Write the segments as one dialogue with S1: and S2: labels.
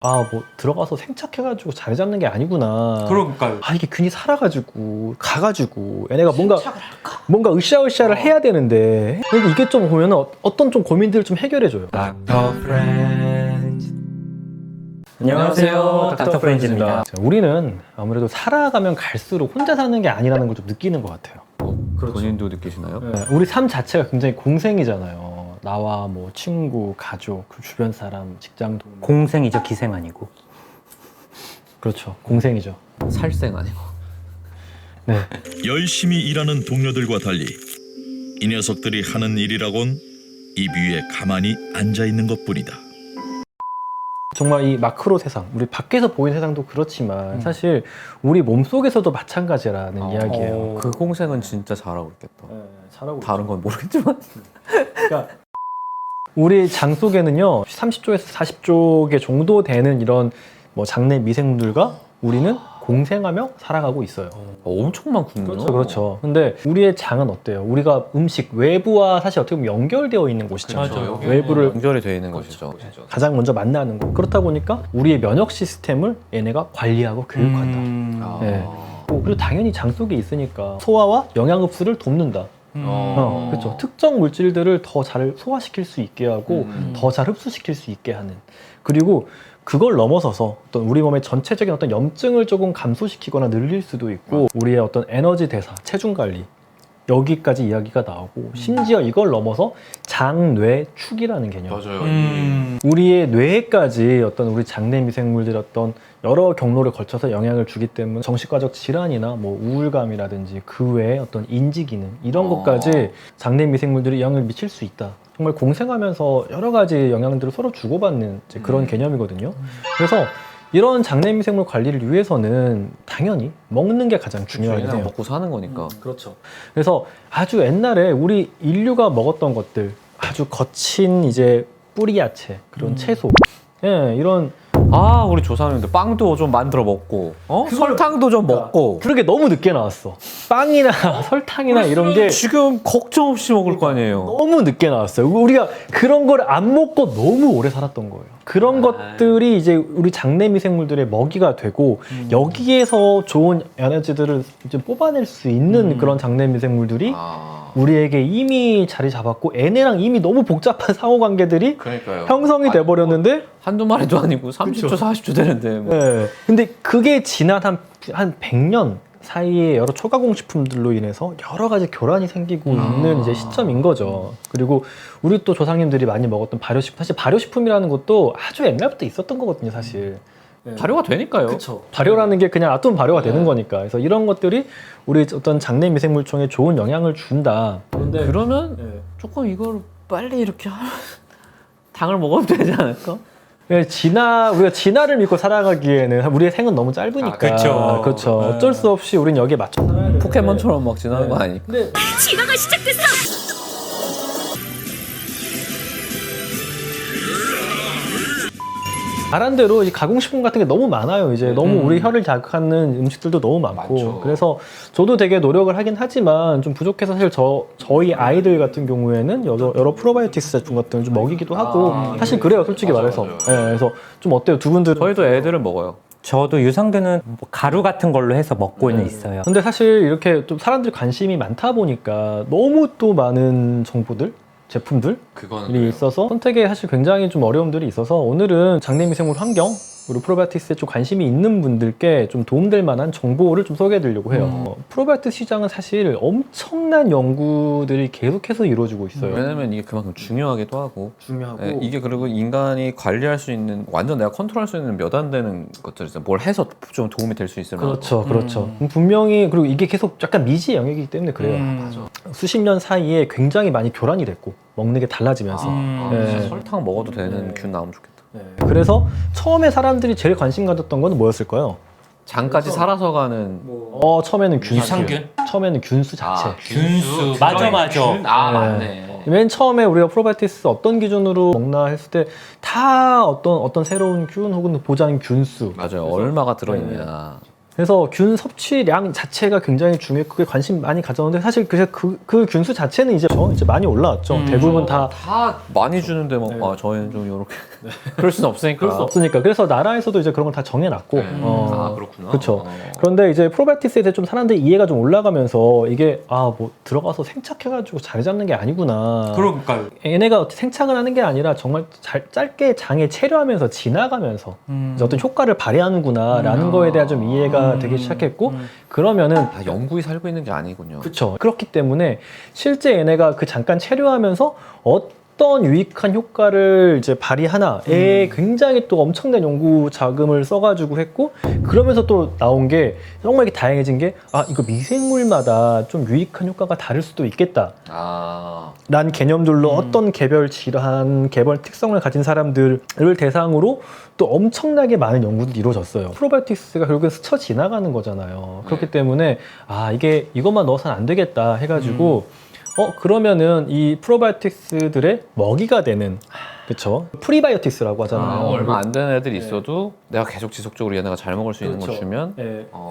S1: 뭐 들어가서 생착해가지고 자리 잡는 게 아니구나.
S2: 그러니까요.
S1: 이게 균이 살아가지고 가가지고 얘네가 뭔가 으쌰으쌰를 해야 되는데 이게 좀 보면 어떤 좀 고민들을 좀 해결해줘요.
S2: 닥터 프렌즈. 안녕하세요, 닥터 프렌즈입니다.
S1: 우리는 아무래도 살아가면 갈수록 혼자 사는 게 아니라는 걸 좀 느끼는 것 같아요.
S2: 본인도 느끼시나요?
S1: 네, 우리 삶 자체가 굉장히 공생이잖아요. 나와 뭐 친구, 가족, 그 주변 사람, 직장 동료.
S3: 공생이죠, 기생 아니고.
S1: 그렇죠, 공생이죠.
S2: 살생 아니고.
S1: 네.
S4: 열심히 일하는 동료들과 달리 이 녀석들이 하는 일이라곤 입 위에 가만히 앉아 있는 것뿐이다.
S1: 정말 이 마크로 세상, 우리 밖에서 보이는 세상도 그렇지만 사실 우리 몸속에서도 마찬가지라는 이야기예요.
S2: 그 공생은 진짜 잘하고 있겠다.
S1: 네, 잘하고
S2: 다른 건 모르겠지만.
S1: 그러니까 우리 장 속에는요 30조에서 40조 정도 되는 이런 뭐 장내 미생물들과 우리는 공생하며 살아가고 있어요.
S2: 엄청 많군요.
S1: 그렇죠. 근데 우리의 장은 어때요? 우리가 음식 외부와 사실 어떻게 보면 연결되어 있는 곳이죠.
S2: 맞아요.
S1: 외부를
S2: 연결이 되어 있는 것이죠.
S1: 가장 먼저 만나는 곳. 그렇다 보니까 우리의 면역 시스템을 얘네가 관리하고 교육한다. 네. 그리고 당연히 장 속에 있으니까 소화와 영양 흡수를 돕는다. 그렇죠. 특정 물질들을 더 잘 소화시킬 수 있게 하고 더 잘 흡수시킬 수 있게 하는. 그리고 그걸 넘어서서 어떤 우리 몸의 전체적인 어떤 염증을 조금 감소시키거나 늘릴 수도 있고 우리의 어떤 에너지 대사, 체중 관리 여기까지 이야기가 나오고 심지어 이걸 넘어서 장뇌축이라는 개념.
S2: 맞아요.
S1: 우리의 뇌까지 어떤 우리 장내 미생물들 어떤 여러 경로를 거쳐서 영향을 주기 때문에 정신과적 질환이나 뭐 우울감이라든지 그 외에 어떤 인지 기능 이런 것까지 장내 미생물들이 영향을 미칠 수 있다. 정말 공생하면서 여러 가지 영향들을 서로 주고받는 이제 그런 개념이거든요. 그래서 이런 장내 미생물 관리를 위해서는 당연히 먹는 게 가장 중요하긴
S2: 그냥
S1: 해요.
S2: 먹고 사는 거니까.
S1: 그렇죠. 그래서 아주 옛날에 우리 인류가 먹었던 것들 아주 거친 이제 뿌리 야채 그런 채소 이런
S2: 우리 조상님들 빵도 좀 만들어 먹고, 설탕도 좀 먹고.
S1: 그런 게 너무 늦게 나왔어. 빵이나 설탕이나 이런 게
S2: 지금 걱정 없이 먹을 거 아니에요.
S1: 너무 늦게 나왔어요. 우리가 그런 걸 안 먹고 너무 오래 살았던 거예요. 그런 것들이 이제 우리 장내 미생물들의 먹이가 되고 여기에서 좋은 에너지들을 이제 뽑아낼 수 있는 그런 장내 미생물들이 우리에게 이미 자리 잡았고 얘네랑 이미 너무 복잡한 상호관계들이
S2: 그러니까요.
S1: 형성이 돼버렸는데
S2: 한두 마리도 아니고 30조, 40조 되는데. 뭐.
S1: 네. 근데 그게 지난 한 100년 사이에 여러 초가공식품들로 인해서 여러 가지 교란이 생기고 있는 이제 시점인 거죠. 그리고 우리 또 조상님들이 많이 먹었던 발효식품, 사실 발효식품이라는 것도 아주 옛날부터 있었던 거거든요, 사실.
S2: 발효가 되니까요.
S1: 그쵸. 발효라는 게 그냥 놔두면 발효가 되는 거니까. 그래서 이런 것들이 우리 어떤 장내 미생물총에 좋은 영향을 준다. 그런데
S2: 그러면 조금 이걸 빨리 이렇게 당을 먹으면 되지 않을까?
S1: 우리가 진화를 믿고 살아가기에는 우리의 생은 너무 짧으니까. 그렇죠. 어쩔 수 없이 우린 여기에 맞춰 살아야 되는데.
S2: 포켓몬처럼 막 지나는 거 아니니까.
S1: 근데
S5: 진화가 시작됐어!
S1: 말한 대로 이 가공식품 같은 게 너무 많아요. 이제 너무 우리 혀를 자극하는 음식들도 너무 많고.
S2: 많죠.
S1: 그래서 저도 되게 노력을 하긴 하지만 좀 부족해서 사실 저희 아이들 같은 경우에는 여러 프로바이오틱스 제품 같은 걸 좀 먹이기도 하고. 사실 그래요, 솔직히 말해서. 그래서 좀 어때요, 두 분들은?
S2: 저희도 애들은 먹어요.
S3: 저도 유산균은 뭐 가루 같은 걸로 해서 먹고는 있어요.
S1: 근데 사실 이렇게 좀 사람들이 관심이 많다 보니까 너무 또 많은 정보들, 제품들이 있어서 선택에 사실 굉장히 좀 어려움들이 있어서 오늘은 장내 미생물 환경 그리고 프로바이오틱스에 좀 관심이 있는 분들께 좀 도움될 만한 정보를 좀 소개해 드리려고 해요. 프로바이오틱스 시장은 사실 엄청난 연구들이 계속해서 이루어지고 있어요.
S2: 왜냐면 이게 그만큼 중요하기도 하고.
S1: 중요하고
S2: 이게 그리고 인간이 관리할 수 있는 완전 내가 컨트롤할 수 있는 몇 안 되는 것들 있어요. 뭘 해서 좀 도움이 될 수 있을 만한.
S1: 그렇죠. 분명히 그리고 이게 계속 약간 미지의 영역이기 때문에 그래요. 수십 년 사이에 굉장히 많이 교란이 됐고 먹는 게 달라지면서.
S2: 진짜 설탕 먹어도 되는 균 나오면 좋겠다.
S1: 그래서 처음에 사람들이 제일 관심 가졌던 건 뭐였을까요?
S2: 장까지 살아서 가는
S1: 처음에는 균수.
S3: 유산균?
S1: 처음에는 균수 자체.
S3: 균수. 맞아.
S2: 맞네.
S1: 맨 처음에 우리가 프로바이오틱스 어떤 기준으로 먹나 했을 때 다 어떤 새로운 균 혹은 보장 균수.
S2: 맞아요. 얼마가 들어있냐.
S1: 그래서 균 섭취량 자체가 굉장히 중요했고 그게 관심 많이 가졌는데 사실 그 균수 자체는 이제 많이 올라왔죠. 대부분 다
S2: 많이 주는데 뭐
S1: 네.
S2: 저희는 좀 이렇게 그럴 수는 없으니까.
S1: 그럴 수 없으니까. 그래서 나라에서도 이제 그런 걸 다 정해놨고.
S2: 그렇구나.
S1: 그렇죠. 그런데 이제 프로바이오틱스에 대해 좀 사람들이 이해가 좀 올라가면서 이게 뭐 들어가서 생착해가지고 자리 잡는 게 아니구나.
S3: 그러니까요.
S1: 얘네가 생착을 하는 게 아니라 정말 짧게 장에 체류하면서 지나가면서 이제 어떤 효과를 발휘하는구나라는 거에 대한 좀 이해가 되기 시작했고 그러면은
S2: 영구히 살고 있는 게 아니군요.
S1: 그렇죠. 그렇기 때문에 실제 얘네가 그 잠깐 체류하면서 어떤 유익한 효과를 이제 발휘하나에 굉장히 또 엄청난 연구 자금을 써가지고 했고 그러면서 또 나온 게 정말 이게 다양해진 게 이거 미생물마다 좀 유익한 효과가 다를 수도 있겠다. 라는 개념들로 어떤 개별 질환, 개별 특성을 가진 사람들을 대상으로 또 엄청나게 많은 연구들이 이루어졌어요. 프로바이오틱스가 결국엔 스쳐 지나가는 거잖아요. 그렇기 때문에 이게 이것만 넣어서는 안 되겠다 해가지고 그러면은 이 프로바이오틱스들의 먹이가 되는 그쵸? 프리바이오틱스라고 하잖아요.
S2: 얼마 안 되는 애들이 있어도 내가 계속 지속적으로 얘네가 잘 먹을 수 있는 걸 주면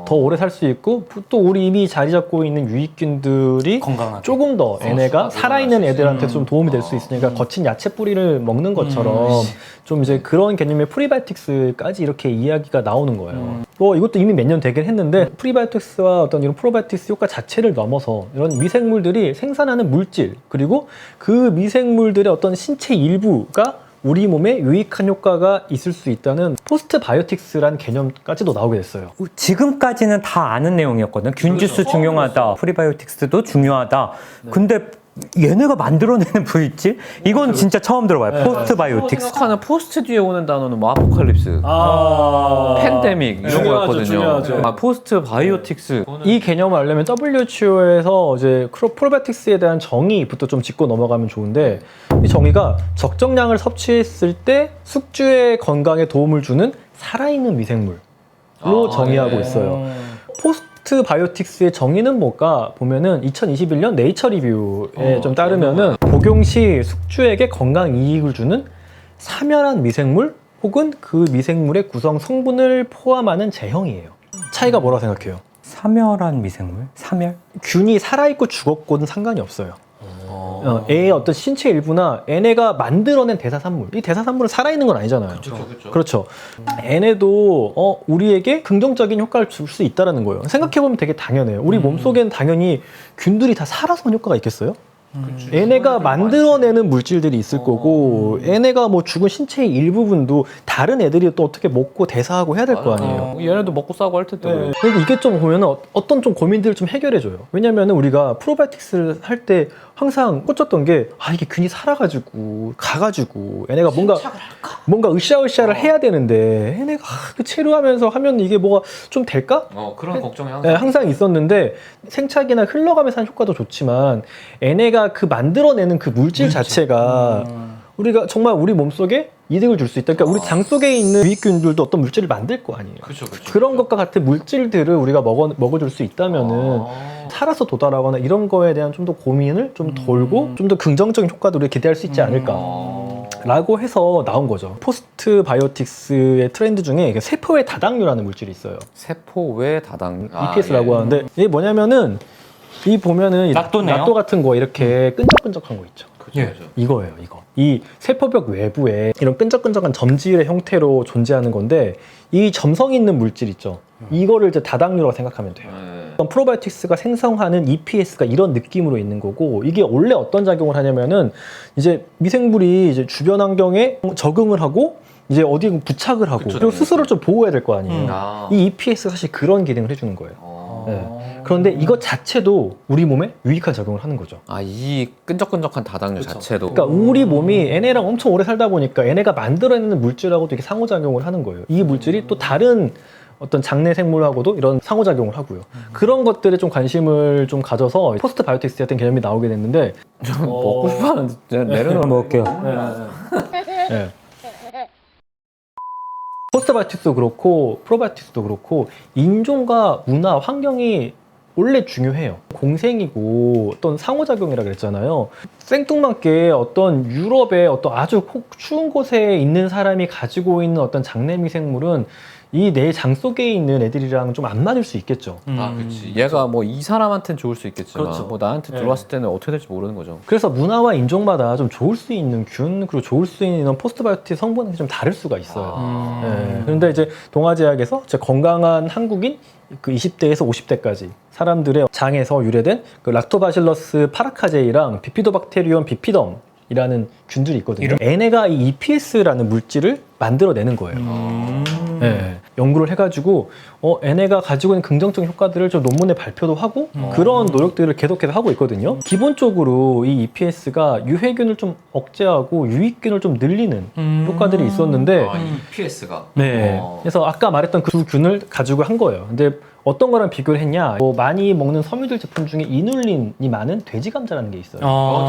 S1: 더 오래 살 수 있고 또 우리 이미 자리 잡고 있는 유익균들이
S3: 건강하게.
S1: 조금 더 얘네가 살아있는 애들한테 좀 도움이 될 수 있으니까 거친 야채 뿌리를 먹는 것처럼 좀 이제 그런 개념의 프리바이오틱스까지 이렇게 이야기가 나오는 거예요. 이것도 이미 몇 년 되긴 했는데 프리바이오틱스와 어떤 이런 프로바이오틱스 효과 자체를 넘어서 이런 미생물들이 생산하는 물질 그리고 그 미생물들의 어떤 신체 일부가 우리 몸에 유익한 효과가 있을 수 있다는 포스트 바이오틱스라는 개념까지도 나오게 됐어요.
S3: 지금까지는 다 아는 내용이었거든요. 균주스 중요하다, 프리바이오틱스도 중요하다. 근데 얘네가 만들어내는 물질? 이건 진짜 처음 들어봐요. 포스트 바이오틱스.
S2: 생각하는 포스트 뒤에 오는 단어는 뭐 아포칼립스, 팬데믹 이런 거였거든요.
S1: 중요하죠.
S2: 포스트 바이오틱스.
S1: 이 개념을 알려면 WHO에서 이제 프로바이오틱스에 대한 정의부터 좀 짚고 넘어가면 좋은데 이 정의가 적정량을 섭취했을 때 숙주의 건강에 도움을 주는 살아있는 미생물로 정의하고 있어요. 포스트 바이오틱스의 정의는 뭘까 보면은 2021년 네이처 리뷰에 좀 따르면은 복용 시 숙주에게 건강 이익을 주는 사멸한 미생물 혹은 그 미생물의 구성 성분을 포함하는 제형이에요. 차이가 뭐라고 생각해요?
S3: 사멸한 미생물? 사멸?
S1: 균이 살아있고 죽었고는 상관이 없어요. 애의 어떤 신체 일부나 얘네가 만들어낸 대사산물, 이 대사산물은 살아있는 건 아니잖아요. 그렇죠. 얘네도 우리에게 긍정적인 효과를 줄 수 있다는 거예요. 생각해보면 되게 당연해요. 우리 몸속에는 당연히 균들이 다 살아서 효과가 있겠어요? 얘네가 만들어내는 물질들이 있을 거고 얘네가 뭐 죽은 신체의 일부분도 다른 애들이 또 어떻게 먹고 대사하고 해야 될 거 아니에요.
S2: 얘네도 먹고 싸고 할 텐데.
S1: 그래서 이게 좀 보면 어떤 좀 고민들을 좀 해결해줘요. 왜냐면 우리가 프로바이오틱스를 할 때 항상 꽂혔던 게 이게 균이 살아가지고 가가지고 얘네가 뭔가 으쌰으쌰를 해야 되는데 얘네가 체류하면서 하면 이게 뭐가 좀 될까?
S2: 그런 걱정이
S1: 항상 있었는데 생착이나 흘러가면서 하는 효과도 좋지만 얘네가 그 만들어내는 그 물질 자체가 우리가 정말 우리 몸속에 이득을 줄 수 있다. 그러니까 우리 장 속에 있는 유익균들도 어떤 물질을 만들 거 아니에요. 그런 것과 같은 물질들을 우리가 먹어줄 수 있다면은 살아서 도달하거나 이런 거에 대한 좀 더 고민을 좀 돌고 좀 더 긍정적인 효과도 우리가 기대할 수 있지 않을까. 라고 해서 나온 거죠. 포스트 바이오틱스의 트렌드 중에 세포의 다당류라는 물질이 있어요.
S2: 세포 외 다당.
S1: EPS라고 하는데 이게 뭐냐면은 이 보면은
S3: 낫또네요?
S1: 낫또 같은 거 이렇게 끈적끈적한 거 있죠. 이거예요, 이거. 이 세포벽 외부에 이런 끈적끈적한 점질의 형태로 존재하는 건데 이 점성 있는 물질 있죠. 이거를 이제 다당류라고 생각하면 돼요. 프로바이오틱스가 생성하는 EPS가 이런 느낌으로 있는 거고 이게 원래 어떤 작용을 하냐면은 이제 미생물이 이제 주변 환경에 적응을 하고 이제 어디 부착을 하고 그리고 스스로를 좀 보호해야 될 거 아니에요. 이 EPS가 사실 그런 기능을 해주는 거예요. 그런데 이것 자체도 우리 몸에 유익한 작용을 하는 거죠.
S2: 이 끈적끈적한 다당류 자체도.
S1: 그러니까 우리 몸이 얘네랑 엄청 오래 살다 보니까 얘네가 만들어내는 물질하고도 이렇게 상호작용을 하는 거예요. 이 물질이 또 다른 어떤 장내 생물하고도 이런 상호작용을 하고요. 그런 것들에 좀 관심을 좀 가져서 포스트 바이오틱스 같은 개념이 나오게 됐는데
S2: 좀 먹고 싶어 하는데 내려놓으면
S3: 먹을게요.
S1: 네. 포스트 바이오틱스도 그렇고 프로바이오틱스도 그렇고 인종과 문화, 환경이 원래 중요해요. 공생이고 어떤 상호작용이라 그랬잖아요. 생뚱맞게 어떤 유럽의 어떤 아주 추운 곳에 있는 사람이 가지고 있는 어떤 장내 미생물은 이 내 장 속에 있는 애들이랑 좀 안 맞을 수 있겠죠.
S2: 아, 그렇지. 얘가 뭐 이 사람한테는 좋을 수 있겠지만
S1: 그렇죠.
S2: 뭐 나한테 들어왔을 때는 어떻게 될지 모르는 거죠.
S1: 그래서 문화와 인종마다 좀 좋을 수 있는 균 그리고 좋을 수 있는 포스트바이오틱 성분이 좀 다를 수가 있어요. 네. 그런데 이제 동아제약에서 진짜 건강한 한국인 그 20대에서 50대까지 사람들의 장에서 유래된 그 락토바실러스 파라카제이랑 비피도박테리움 비피덤이라는 균들이 있거든요. 얘네가 이 EPS라는 물질을 만들어내는 거예요. 네. 연구를 해가지고 얘네가 가지고 있는 긍정적인 효과들을 좀 논문에 발표도 하고 그런 노력들을 계속해서 하고 있거든요. 기본적으로 이 EPS가 유해균을 좀 억제하고 유익균을 좀 늘리는 효과들이 있었는데
S2: EPS가.
S1: 네. 그래서 아까 말했던 그 두 균을 가지고 한 거예요. 근데 어떤 거랑 비교를 했냐? 뭐 많이 먹는 섬유들 제품 중에 이눌린이 많은 돼지 감자라는 게 있어요.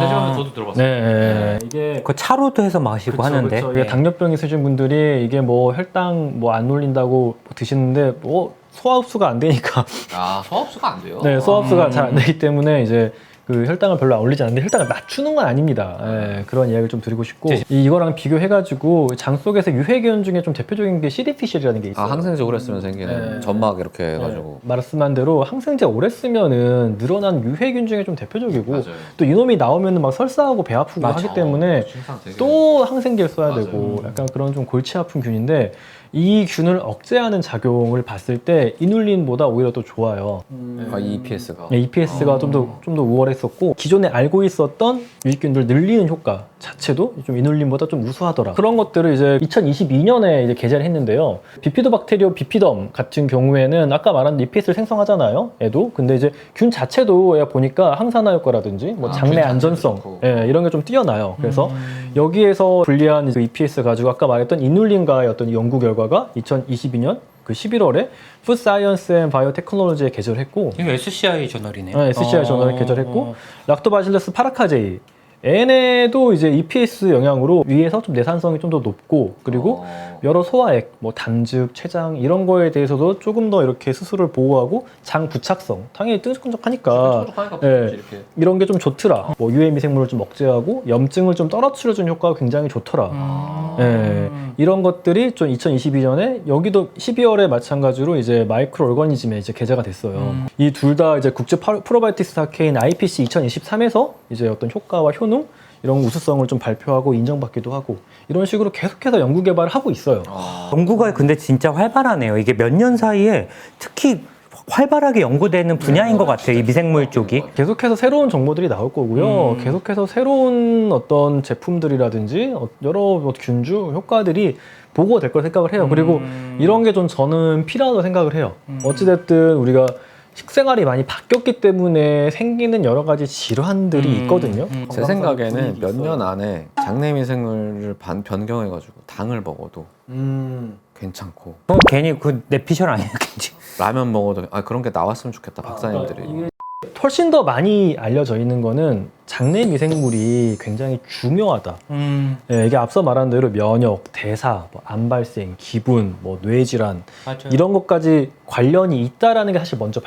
S2: 돼지감자 저도 들어봤어요.
S1: 네. 이게
S3: 그 차로도 해서 마시고 하는데.
S1: 이게 당뇨병 있으신 분들이 이게 뭐 혈당 뭐 안 올린다고 드시는데 뭐 소화 흡수가 안 되니까
S2: 아, 소화흡수가 안 돼요?
S1: 네, 소화 흡수가 잘 안 되기 때문에 이제 그 혈당을 별로 안 올리지 않는데 혈당을 낮추는 건 아닙니다. 예, 그런 이야기를 좀 드리고 싶고 이거랑 비교해가지고 장 속에서 유해균 중에 좀 대표적인 게 CDPCL이라는 게 있어요.
S2: 아, 항생제 오래 쓰면 생기는
S1: 네.
S2: 점막 이렇게 해가지고.
S1: 말씀한 대로 항생제 오래 쓰면은 늘어난 유해균 중에 좀 대표적이고
S2: 맞아요.
S1: 또 이놈이 나오면은 막 설사하고 배 아프고 하기 때문에
S2: 증상 되게-
S1: 또 항생제를 써야
S2: 맞아요.
S1: 되고 약간 그런 좀 골치 아픈 균인데 이 균을 억제하는 작용을 봤을 때 이눌린보다 오히려 더 좋아요.
S2: 아, 이 EPS가.
S1: EPS가 좀 더 우월했었고 기존에 알고 있었던 유익균들 늘리는 효과 자체도 좀 이눌린보다 좀 우수하더라. 그런 것들을 이제 2022년에 이제 게재를 했는데요. 비피도박테리움 비피덤 같은 경우에는 아까 말한 EPS를 생성하잖아요. 애도. 근데 이제 균 자체도 얘가 보니까 항산화 효과라든지 뭐 장내
S2: 균
S1: 안전성
S2: 자체도 좋고.
S1: 예, 이런 게 좀 뛰어나요. 그래서 여기에서 분리한 그 EPS 가지고 아까 말했던 이눌린과의 어떤 연구 결과가 2022년 그 11월에 Food Science and Biotechnology에 게재를 했고
S3: 이거 SCI 저널이네요.
S1: SCI 저널에 게재했고 락토바실러스 파라카제이 얘네도 이제 EPS 영향으로 위에서 좀 내산성이 좀 더 높고 그리고 여러 소화액, 뭐 담즙, 췌장 이런 거에 대해서도 조금 더 이렇게 스스로를 보호하고 장 부착성 당연히 끈적끈적하니까 예,
S2: 이렇게.
S1: 이런 게 좀 좋더라. 뭐 유해 미생물을 좀 억제하고 염증을 좀 떨어뜨려주는 효과가 굉장히 좋더라. 예, 이런 것들이 좀 2022년에 여기도 12월에 마찬가지로 이제 마이크로 오르거니즘에 이제 게재가 됐어요. 이 둘 다 이제 국제 프로바이오틱스 학회인 IPC 2023에서 이제 어떤 효과와 효능 이런 우수성을 좀 발표하고 인정받기도 하고 이런 식으로 계속해서 연구 개발을 하고 있어요.
S3: 연구가 근데 진짜 활발하네요. 이게 몇 년 사이에 특히 활발하게 연구되는 분야인 것 같아요. 이 미생물 쪽이.
S1: 계속해서 새로운 정보들이 나올 거고요. 계속해서 새로운 어떤 제품들이라든지 여러 뭐 균주 효과들이 보고가 될 걸 생각을 해요. 그리고 이런 게 좀 저는 필요하다고 생각을 해요. 어찌됐든 우리가 식생활이 많이 바뀌었기 때문에 생기는 여러 가지 질환들이 있거든요.
S2: 제 생각에는 몇 년 안에 장내 미생물을 변경해가지고 당을 먹어도 괜찮고
S3: 그럼 괜히 그 내피셜 아니에요, 괜히.
S2: 라면 먹어도 그런 게 나왔으면 좋겠다 박사님들이.
S1: 훨씬 더 많이 알려져 있는 거는 장내 미생물이 굉장히 중요하다. 예, 이게 앞서 말한 대로 면역, 대사, 뭐 암발생, 기분, 뭐 뇌질환 이런 것까지 관련이 있다라는 게 사실 먼저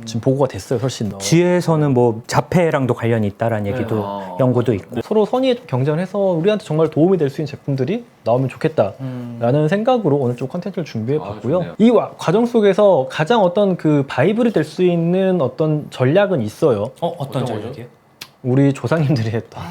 S1: 지금 보고가 됐어요, 훨씬 더.
S3: 뒤에서는 뭐 자폐랑도 관련이 있다라는 얘기도 연구도 있고.
S1: 서로 선의의 경쟁을 해서 우리한테 정말 도움이 될 수 있는 제품들이 나오면 좋겠다라는 생각으로 오늘 좀 컨텐츠를 준비해 봤고요.
S2: 좋네요.
S1: 이 과정 속에서 가장 어떤 그 바이블이 될 수 있는 어떤 전략은 있어요.
S3: 어떤 전략이요?
S1: 우리 조상님들이 했던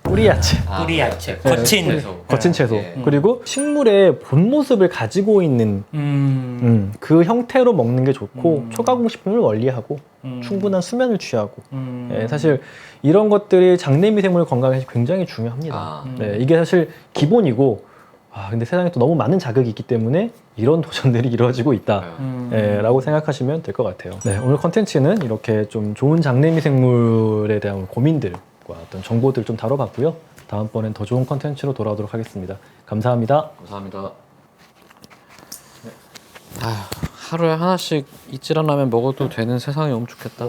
S1: 뿌리 야채.
S3: 뿌리 야채,
S1: 거친
S3: 거친.
S1: 채소. 그리고 식물의 본 모습을 가지고 있는 그 형태로 먹는 게 좋고 초가공 식품을 원리하고 충분한 수면을 취하고 예, 사실 이런 것들이 장내 미생물 건강에 굉장히 중요합니다. 네, 이게 사실 기본이고 근데 세상에 또 너무 많은 자극이 있기 때문에 이런 도전들이 이루어지고 있다 라고 생각하시면 될 것 같아요. 네, 오늘 컨텐츠는 이렇게 좀 좋은 장내 미생물에 대한 고민들과 어떤 정보들을 좀 다뤄봤고요. 다음번엔 더 좋은 컨텐츠로 돌아오도록 하겠습니다. 감사합니다.
S2: 감사합니다. 하루에 하나씩 이찌란 라면 먹어도 되는 세상이 오면 좋겠다.